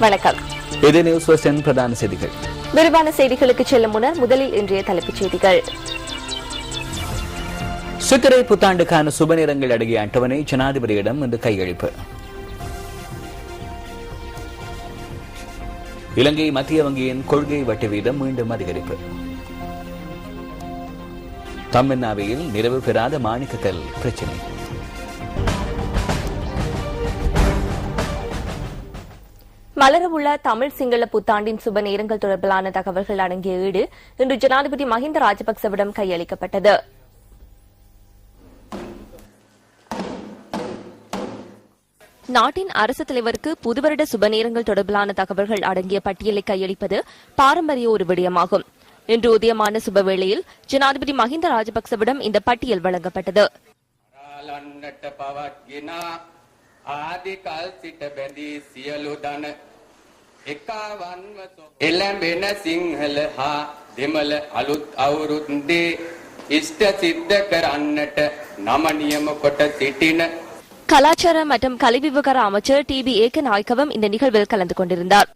வணக்கம். இது நியூஸ் ஃபர்ஸ்டின் பிரதான செய்திகள். விரிவான செய்திகளுக்கு செல்லும் முன்னர் முதலில் இன்றைய தலைப்புச் செய்திகள். சித்திரை புத்தாண்டுக்கான சுபநிறங்கள் அடங்கிய அட்டவணை ஜனாதிபதியிடம் இன்று கையளிப்பு. இலங்கை மத்திய வங்கியின் கொள்கை வட்டி வீதம் மீண்டும் அதிகரிப்பு. தமிழ்நாவில் நிறைவு பெறாத மாணிக்கக்கல் பிரச்சினை. மலரவுள்ள தமிழ் சிங்கள புத்தாண்டின் சுப நேரங்கள் தொடர்பிலான தகவல்கள் அடங்கிய ஈடு இன்று ஜனாதிபதி மஹிந்த ராஜபக்சவிடம் கையளிக்கப்பட்டது. நாட்டின் அரசு தலைவருக்கு புதுவருட சுப நேரங்கள் தொடர்பிலான தகவல்கள் அடங்கிய பட்டியலை கையளிப்பது பாரம்பரிய ஒரு விடயமாகும். இன்று உதயமான சுபவேளையில் ஜனாதிபதி மஹிந்த ராஜபக்சவிடம் இந்த பட்டியல் வழங்கப்பட்டது. கலாச்சார மற்றும் கலை விவகார அமைச்சர் டிபி ஏகநாயக்கவும் இந்த நிகழ்வில் கலந்து கொண்டிருந்தார்.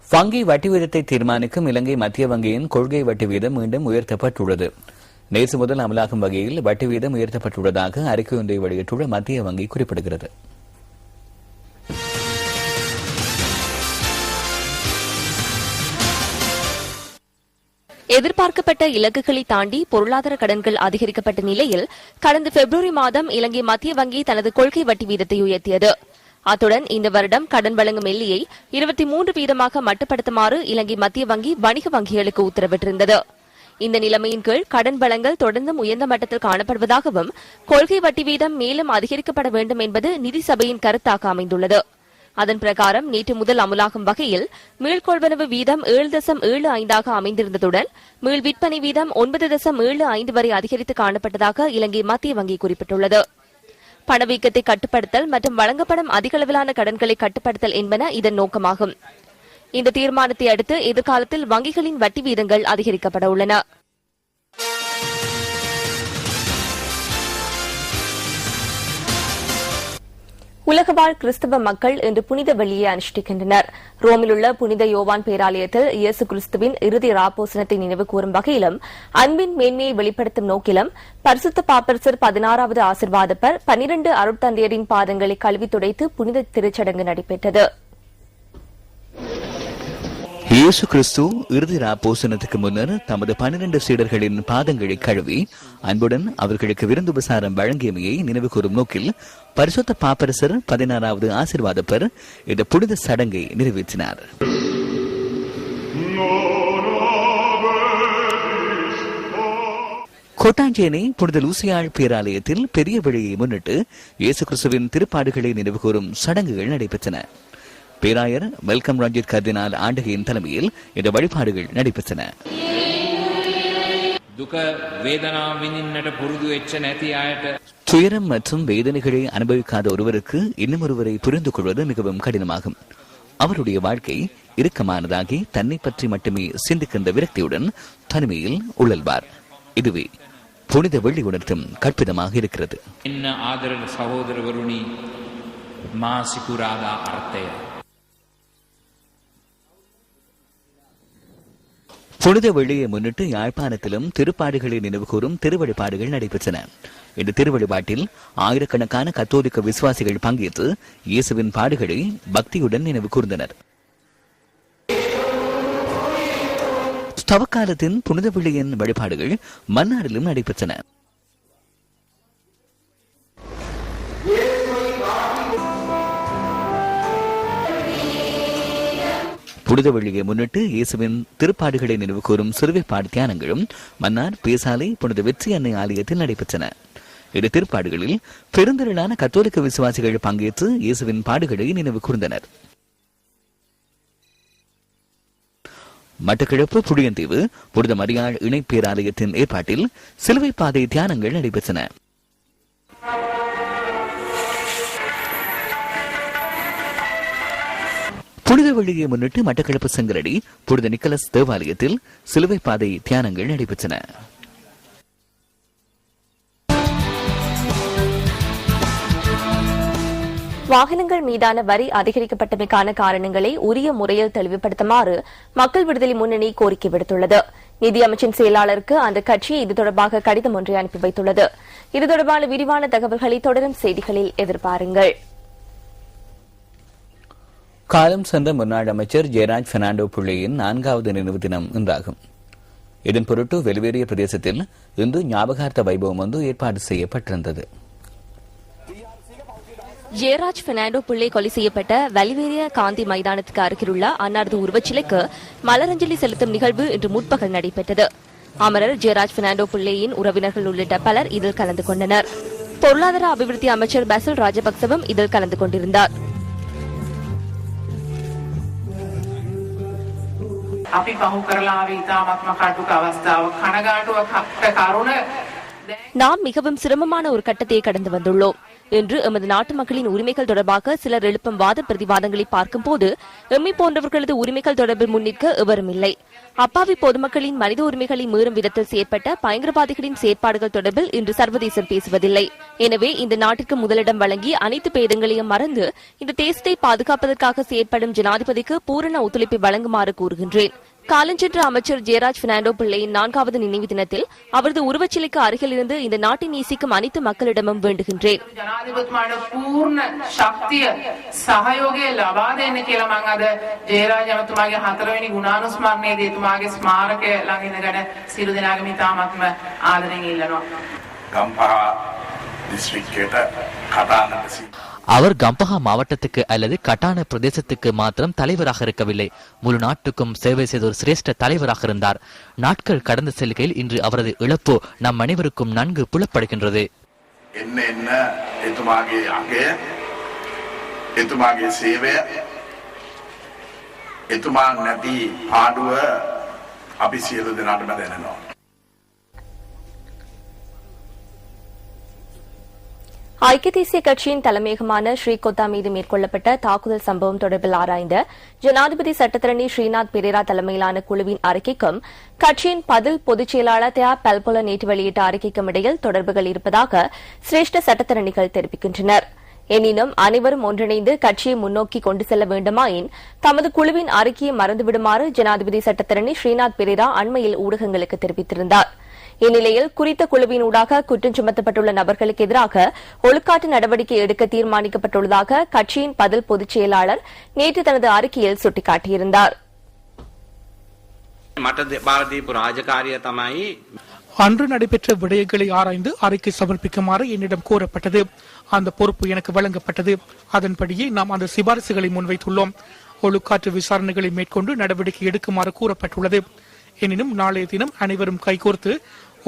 வங்கி வட்டி வீதத்தை தீர்மானிக்கும் இலங்கை மத்திய வங்கியின் கொள்கை வட்டி வீதம் மீண்டும் உயர்த்தப்பட்டுள்ளது. நேற்று முதல் அமலாகும் வகையில் வட்டி வீதம் உயர்த்தப்பட்டுள்ளதாக அறிக்கை ஒன்றை வெளியிட்டுள்ள மத்திய வங்கி குறிப்பிடுகிறது. எதிர்பார்க்கப்பட்ட இலக்குகளை தாண்டி பொருளாதார கடன்கள் அதிகரிக்கப்பட்ட நிலையில் கடந்த பிப்ரவரி மாதம் இலங்கை மத்திய வங்கி தனது கொள்கை வட்டி வீதத்தை உயர்த்தியது. அத்துடன் இந்த வருடம் கடன் வழங்கும் எல்லையை 23 வீதமாக மட்டுப்படுத்துமாறு இலங்கை மத்திய வங்கி வணிக வங்கிகளுக்கு உத்தரவிட்டிருந்தது. இந்த நிலைமையின் கீழ் கடன் வழங்கல் தொடர்ந்தும் உயர்ந்த மட்டத்தில் காணப்படுவதாகவும் கொள்கை வட்டி வீதம் மேலும் அதிகரிக்கப்பட வேண்டும் என்பது நிதி சபையின் கருத்தாக அமைந்துள்ளது. அதன் பிரகாரம் நேற்று முதல் அமுலாகும் வகையில் மீள்கொள்வனவு வீதம் 7.75 அமைந்திருந்ததுடன் மீள் விற்பனை வீதம் 9.75 வரை அதிகரித்து காணப்பட்டதாக இலங்கை மத்திய வங்கி குறிப்பிட்டுள்ளது. பணவீக்கத்தை கட்டுப்படுத்தல் மற்றும் வழங்கப்படும் அதிகளவிலான கடன்களை கட்டுப்படுத்தல் என்பன இதன் நோக்கமாகும். இந்த தீர்மானத்தை அடுத்து எதிர்காலத்தில் வங்கிகளின் வட்டி வீதங்கள் அதிகரிக்கப்பட உள்ளன. உலகவாழ் கிறிஸ்தவ மக்கள் இன்று புனித வெள்ளியை அனுஷ்டிக்கின்றனர். ரோமில் உள்ள புனித யோவான் பேராலயத்தில் இயேசு கிறிஸ்துவின் இறுதி ராப்போசனத்தை நினைவு கூறும் வகையிலும் அன்பின் மேன்மையை வெளிப்படுத்தும் நோக்கிலும் பரிசுத்த பாப்பரசர் 16வது ஆசிர்வாதப்பர் 12 அருட்தந்தையரின் பாதங்களை கழுவி துடைத்து புனித திருச்சடங்கு நடைபெற்றது. இயேசு கிறிஸ்து இறுதி ராப்போசனத்துக்கு முன்னர் தமது 12 சீடர்களின் பாதங்களை கழுவி அன்புடன் அவர்களுக்கு விருந்துபசாரம் வழங்கியமையை நினைவு கூறும் நோக்கில் பரிசுத்த பாப்பரசர் 16வது ஆசிர்வாதப்பர் இந்த புனித சடங்கை நிறைவேற்றினார். கோட்டாஞ்சேனை புனித லூசியாள் பேராலயத்தில் பெரிய விழியை முன்னிட்டு இயேசு கிறிஸ்துவின் திருப்பாடுகளை நினைவு கூறும் சடங்குகள் நடைபெற்றன. பேராயர் வெல்கம் ரஞ்சித் கர்தினால் ஆண்டகையின் தலைமையில் இந்த வழிபாடுகள் நடைபெற்றன. துயரம் மற்றும் வேதனைகளை அனுபவிக்காத ஒருவருக்கு இன்னும் ஒருவரை புரிந்து கொள்வது மிகவும் கடினமாகும். அவருடைய வாழ்க்கை இறுக்கமானதாகி தன்னை பற்றி மட்டுமே சிந்திக்கின்ற விரக்தியுடன் தனிமையில் உழல்வார். இதுவே புனித வெள்ளி உணர்த்தும் கற்பிதமாக இருக்கிறது. புனித வெள்ளியை முன்னிட்டு யாழ்ப்பாணத்திலும் திருப்பாடுகளை நினைவு கூறும் திருவழிபாடுகள் நடைபெற்றன. இந்த திருவழிபாட்டில் ஆயிரக்கணக்கான கத்தோலிக்க விசுவாசிகள் பங்கேற்று இயேசுவின் பாடுகளை பக்தியுடன் நினைவு கூர்ந்தனர். ஸ்தவக்காலத்தின் புனித வெள்ளியின் வழிபாடுகள் மன்னாரிலும் நடைபெற்றன. புனித வெள்ளியை முன்னிட்டு இயேசுவின் திருப்பாடுகளை நினைவு கூறும் சிறுவைப்பாடு தியானங்களும் மன்னார் பேசாலை புனித வெற்றி அன்னை ஆலயத்தில் நடைபெற்றன. இந்த திருப்பாடுகளில் பெருந்திரளான கத்தோலிக்க விசுவாசிகள் பங்கேற்று இயேசுவின் பாடுகளை நினைவு கூர்ந்தனர். மட்டக்கிழப்பு புளியந்தீவு புனித மரியாள் இணை பேராலயத்தின் ஏற்பாட்டில் சிலுவை பாதை தியானங்கள் நடைபெற்றன. புனித வெள்ளியை முன்னிட்டு மட்டக்களப்பு செங்கலடி புனித நிக்கலஸ் தேவாலயத்தில் சிலுவை பாதை தியானங்கள் நடைபெற்றன. வாகனங்கள் மீதான வரி அதிகரிக்கப்பட்டமைக்கான காரணங்களை உரிய முறையில் தெளிவுபடுத்துமாறு மக்கள் விடுதலை முன்னணி கோரிக்கை விடுத்துள்ளது. நிதியமைச்சின் செயலாளருக்கு அந்த கட்சி இது தொடர்பாக கடிதம் ஒன்றை அனுப்பி வைத்துள்ளது. இது தொடர்பான விரிவான தகவல்களை தொடரும் செய்திகளில் எதிர்பாருங்கள். காலம் சென்ற முன்னாள் அமைச்சர் ஜெயராஜ் பெர்னாண்டோ பிள்ளையின் 4வது நினைவு தினம் இன்றாகும். இதன் பொருட்டு வெல்வேரிய பிரதேசத்தில் இன்று ஞாபகார்த்த வைபவம் ஒன்று ஏற்பாடு செய்யப்பட்டிருந்தது. ஜெயராஜ் பெர்னாண்டோ பிள்ளை கொலை செய்யப்பட்ட வலிவேரிய காந்தி மைதானத்துக்கு அருகிலுள்ள அன்னாரது உருவச்சிலைக்கு மலரஞ்சலி செலுத்தும் நிகழ்வு இன்று முற்பகல் நடைபெற்றது. அமரர் ஜெயராஜ் பெர்னாண்டோ பிள்ளையின் உறவினர்கள் உள்ளிட்ட பலர் இதில் கலந்து கொண்டனர். பொருளாதார அபிவிருத்தி அமைச்சர் பசில் ராஜபக்சவும் இதில் கலந்து கொண்டிருந்தார். අපි පහු කරලා ආවේ ඉතාමත්ම කටුක අවස්ථාවක් කනගාටුවක් කරුණ நாம் மிகவும் சிரமமான ஒரு கட்டத்தை கடந்து வந்துள்ளோம் என்று எமது நாட்டு மக்களின் உரிமைகள் தொடர்பாக சிலர் எழுப்பும் வாத பிரதிவாதங்களை பார்க்கும்போது எம்மை போன்றவர்களது உரிமைகள் தொடர்பில் முன்னிற்க எவரும் இல்லை. அப்பாவி பொதுமக்களின் மனித உரிமைகளை மீறும் விதத்தில் செயற்பட்ட பயங்கரவாதிகளின் செயற்பாடுகள் தொடர்பில் இன்று சர்வதேசம் பேசுவதில்லை. எனவே இந்த நாட்டிற்கு முதலிடம் வழங்கி அனைத்து பேதங்களையும் மறந்து இந்த தேசத்தை பாதுகாப்பதற்காக செயற்படும் ஜனாதிபதிக்கு பூரண ஒத்துழைப்பை வழங்குமாறு கூறுகின்றேன். காலஞ்சென்ற அமைச்சர் ஜெயராஜ் பெர்னாண்டோ பிள்ளையின் 4வது நினைவு தினத்தில் அவரது உருவச்சிலைக்கு அருகில் இருந்து இந்த நாட்டை நேசிக்கும் அனைத்து மக்களிடமும் வேண்டுகின்றேன். ජනාධිපතිතුමාට පූර්ණ ශක්තිය සහයෝගය ලබා දෙන්න කියලා මම අද ජයරාජ් ඇමතුමාගේ 4වෙනි ගුණානුස්මරණයේදී එතුමාගේ ස්මාරකය ළඟ ඉඳගෙන සියලු දෙනාගේම ඉතාමත්ම ආදරෙන් ඉල්ලනවා. ගම්පහ දිස්ත්‍රික්කයට කතානට அவர் கம்பஹா மாவட்டத்துக்கு அல்லது கட்டான பிரதேசத்துக்கு மாத்திரம் தலைவராக இருக்கவில்லை, முழு நாட்டுக்கும் சேவை செய்த ஒரு சிரேஷ்ட தலைவராக இருந்தார். நாட்கள் கடந்து செல்கையில் இன்று அவரது இழப்பு நம் அனைவருக்கும் நன்கு புலப்படுகின்றது. එන්න එන්න එතුමාගේ අගය, එතුමාගේ සේවය, එතුමා නැති පාඩුව අපි සියලු දෙනාටම දැනෙනවා. ஐக்கிய தேசிய கட்சியின் தலைமையகமான ஸ்ரீகொத்தா மீது மேற்கொள்ளப்பட்ட தாக்குதல் சம்பவம் தொடர்பில் ஆராய்ந்த ஜனாதிபதி சட்டத்தரணி ஸ்ரீநாத் பெரேரா தலைமையிலான குழுவின் அறிக்கைக்கும் கட்சியின் பதில் பொதுச் செயலாளர் தியா பல்பொல நேற்று வெளியிட்ட அறிக்கைக்கும் இடையில் தொடர்புகள் இருப்பதாக சிரேஷ்ட சட்டத்தரணிகள் தெரிவிக்கின்றனர். எனினும் அனைவரும் ஒன்றிணைந்து கட்சியை முன்னோக்கி கொண்டு செல்ல வேண்டுமாயின் தமது குழுவின் அறிக்கையை மறந்துவிடுமாறு ஜனாதிபதி சட்டத்தரணி ஸ்ரீநாத் பெரேரா அண்மையில் ஊடகங்களுக்கு தெரிவித்திருந்தார். இந்நிலையில் குறித்த குழுவின் ஊடாக குற்றம் சுமத்தப்பட்டுள்ள நபர்களுக்கு எதிராக ஒழுக்காற்று நடவடிக்கை எடுக்க தீர்மானிக்கப்பட்டுள்ளதாக கட்சியின் பதில் பொதுச் செயலாளர் நேற்று தனது அறிக்கையில் சுட்டிக்காட்டியிருந்தார். அன்று நடைபெற்ற விடயங்களை ஆராய்ந்து அறிக்கை சமர்ப்பிக்குமாறு என்னிடம் கோரப்பட்டது. அந்த பொறுப்பு எனக்கு வழங்கப்பட்டது. அதன்படியே நாம் அந்த சிபாரிசுகளை முன்வைத்துள்ளோம். ஒழுக்காற்று விசாரணைகளை மேற்கொண்டு நடவடிக்கை எடுக்குமாறு கூறப்பட்டுள்ளது. எனினும் நாளைய தினம் அனைவரும் கைகோர்த்து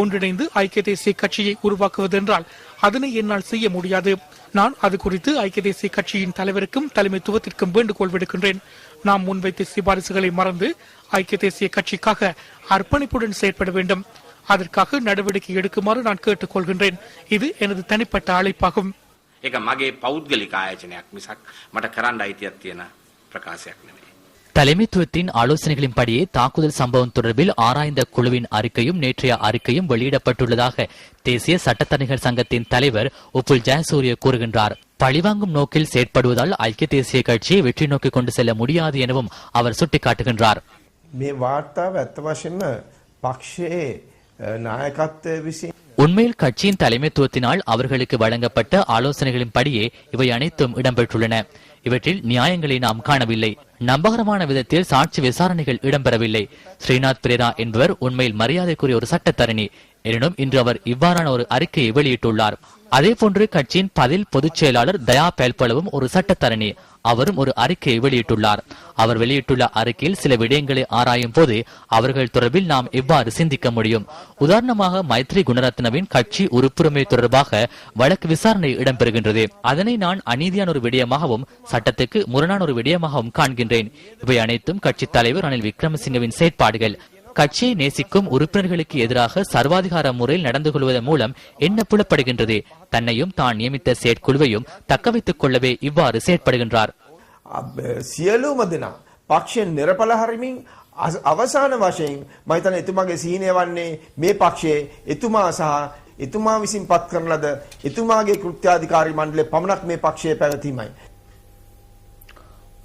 ஒன்றிணைந்து ஐக்கிய தேசிய கட்சியை உருவாக்குவதென்றால் அதனை என்னால் செய்ய முடியாது. நான் அது குறித்து ஐக்கிய தேசிய கட்சியின் தலைவருக்கும் தலைமைத்துவத்திற்கும் வேண்டுகோள் விடுக்கின்றேன். நாம் முன்வைத்த சிபாரிசுகளை மறந்து ஐக்கிய தேசிய கட்சிக்காக அர்ப்பணிப்புடன் செயற்பட வேண்டும். அதற்காக நடவடிக்கை எடுக்குமாறு நான் கேட்டுக் கொள்கின்றேன். இது எனது தனிப்பட்ட அழைப்பாகும். ඒක මගේ පෞද්ගලික ආයතනයක් මිසක් මට කරන්න අයිතියක් තියෙන ප්‍රකාශයක් නෙමෙයි. தலைமைத்துவத்தின் ஆலோசனைகளின்படியே தாக்குதல் சம்பவம் தொடர்பில் ஆராய்ந்த குழுவின் அறிக்கையும் நேற்றைய அறிக்கையும் வெளியிடப்பட்டுள்ளதாக தேசிய சட்டத்தரணிகள் சங்கத்தின் தலைவர் உப்புல் ஜெயசூரிய கூறுகின்றார். பழிவாங்கும் நோக்கில் செயற்படுவதால் ஐக்கிய தேசிய கட்சியை வெற்றி நோக்கி கொண்டு செல்ல முடியாது எனவும் அவர் சுட்டிக்காட்டுகின்றார். මේ වාර්තාව ඇත්ත වශයෙන්ම පක්ෂයේ නායකත්වය විසින් உண்மையில் கட்சியின் தலைமைத்துவத்தினால் அவர்களுக்கு வழங்கப்பட்ட ஆலோசனைகளின்படியே இவை அனைத்தும் இடம்பெற்றுள்ளன. இவற்றில் நியாயங்களை நாம் காணவில்லை. நம்பகரமான விதத்தில் சாட்சி விசாரணைகள் இடம்பெறவில்லை. ஸ்ரீநாத் பெரேரா என்பவர் உண்மையில் மரியாதைக்குரிய ஒரு சட்டத்தரணி. எனினும் இன்று அவர் இவ்வாறான ஒரு அறிக்கையை வெளியிட்டுள்ளார். அதேபோன்று கட்சியின் பதில் பொதுச் செயலாளர் தயா பெல்பொலவும் ஒரு சட்டத்தரணி. அவரும் ஒரு அறிக்கையை வெளியிட்டுள்ளார். அவர் வெளியிட்டுள்ள அறிக்கையில் சில விடயங்களை ஆராயும் போது அவர்கள் தொடர்பில் நாம் எவ்வாறு சிந்திக்க முடியும்? உதாரணமாக மைத்ரி குணரத்னவின் கட்சி உறுப்புரிமை தொடர்பாக வழக்கு விசாரணை இடம்பெறுகின்றது. அதனை நான் அநீதியான ஒரு விடயமாகவும் சட்டத்துக்கு முரணான ஒரு விடயமாகவும் காண்கின்றேன். இவை அனைத்தும் கட்சி தலைவர் ரணில் விக்ரமசிங்கவின் செயற்பாடுகள். கட்சியை நேசிக்கும் உறுப்பினர்களுக்கு எதிராக சர்வாதிகார முறையில் நடந்து கொள்வதன் மூலம் என்ன புலப்படுகின்றது? தன்னையும் தான் நியமித்த செயற்குழுவையும் தக்க வைத்துக் கொள்ளவே இவ்வாறு செயற்படுகின்றார். සියලුම දෙනා පක්ෂයෙන් නිරපල හරිමින් අවසාන වශයෙන් මම හිතන්නේ එතුමාගේ සීනය වන්නේ මේ පක්ෂයේ එතුමා සහ එතුමා විසින් පත් කරන ලද එතුමාගේ කෘත්‍යාධිකාරී මණ්ඩලයේ පමණක් මේ පක්ෂයේ පැවතීමයි.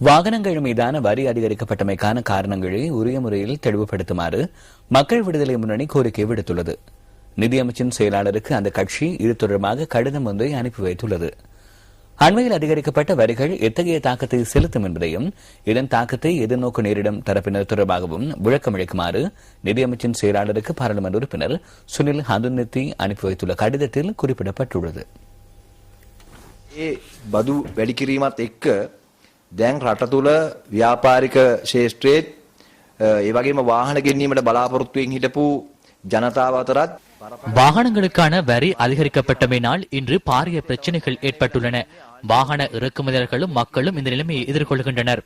வாகனங்கள் மீதான வரி அதிகரிக்கப்பட்டமைக்கான காரணங்களை உரிய முறையில் தெளிவுபடுத்துமாறு மக்கள் விடுதலை முன்னணி கோரிக்கை விடுத்துள்ளது. நிதியமைச்சின் செயலாளருக்கு அந்த கட்சி இது தொடர்பாக கடிதம் ஒன்றை அனுப்பி வைத்துள்ளது. அண்மையில் அதிகரிக்கப்பட்ட வரிகள் எத்தகைய தாக்கத்தை செலுத்தும் என்பதையும் இதன் தாக்கத்தை எதிர்நோக்கு நேரிடும் தரப்பினர் தொடர்பாகவும் விளக்கமளிக்குமாறு நிதியமைச்சின் செயலாளருக்கு பாராளுமன்ற உறுப்பினர் சுனில் ஹந்துநித்தி அனுப்பி வைத்துள்ள கடிதத்தில் குறிப்பிடப்பட்டுள்ளது. බදු වැඩි කිරීමත් එක්ක දැන් රට තුල ව්‍යාපාරික ශේෂ්ත්‍රයේ ඒ වගේම වාහන ගෙන්වීමට බලාපොරොත්තුෙන් හිටපු ජනතාව අතරත් வாகனங்களுக்கான வரி அதிகரிக்கப்பட்டமையினால் இன்று பாரிய பிரச்சனைகள் ஏற்பட்டுள்ளன. வாகன இறக்குமதியாளர்களும் மக்களும் இந்த நிலைமையை எதிர்கொள்கின்றனர்.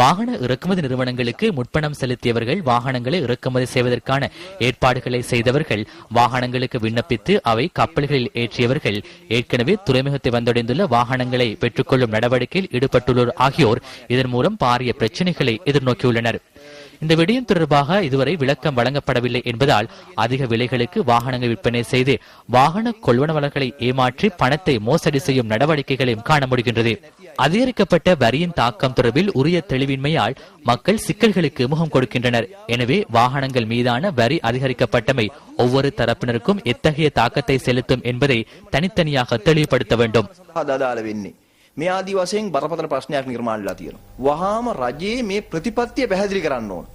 வாகன இறக்குமதி நிறுவனங்களுக்கு முற்பணம் செலுத்தியவர்கள், வாகனங்களை இறக்குமதி செய்வதற்கான ஏற்பாடுகளை செய்தவர்கள், வாகனங்களுக்கு விண்ணப்பித்து அவை கப்பல்களில் ஏற்றியவர்கள், ஏற்கனவே துறைமுகத்தை வந்தடைந்துள்ள வாகனங்களை பெற்றுக்கொள்ளும் நடவடிக்கையில் ஈடுபட்டுள்ளோர் ஆகியோர் இதன் மூலம் பாரிய பிரச்சனைகளை எதிர்நோக்கியுள்ளனர். இந்த விடயம் தொடர்பாக இதுவரை விளக்கம் வழங்கப்படவில்லை என்பதால் அதிக விலைகளுக்கு வாகனங்கள் விற்பனை செய்து வாகன கொள்வனவர்களை ஏமாற்றி பணத்தை மோசடி செய்யும் நடவடிக்கைகளையும் காண முடிகின்றது. அதிகரிக்கப்பட்ட வரியின் தாக்கம் தொடர்பில் உரிய தெளிவின்மையால் மக்கள் சிக்கல்களுக்கு முகம் கொடுக்கின்றனர். எனவே வாகனங்கள் மீதான வரி அதிகரிக்கப்பட்டமை ஒவ்வொரு தரப்பினருக்கும் எத்தகைய தாக்கத்தை செலுத்தும் என்பதை தனித்தனியாக தெளிவுபடுத்த வேண்டும். මේ ආදි වශයෙන් බරපතල ප්‍රශ්නයක් නිර්මාණය වෙලා තියෙනවා. වහාම රජයේ මේ ප්‍රතිපත්තිය පැහැදිලි කරන්න ඕන.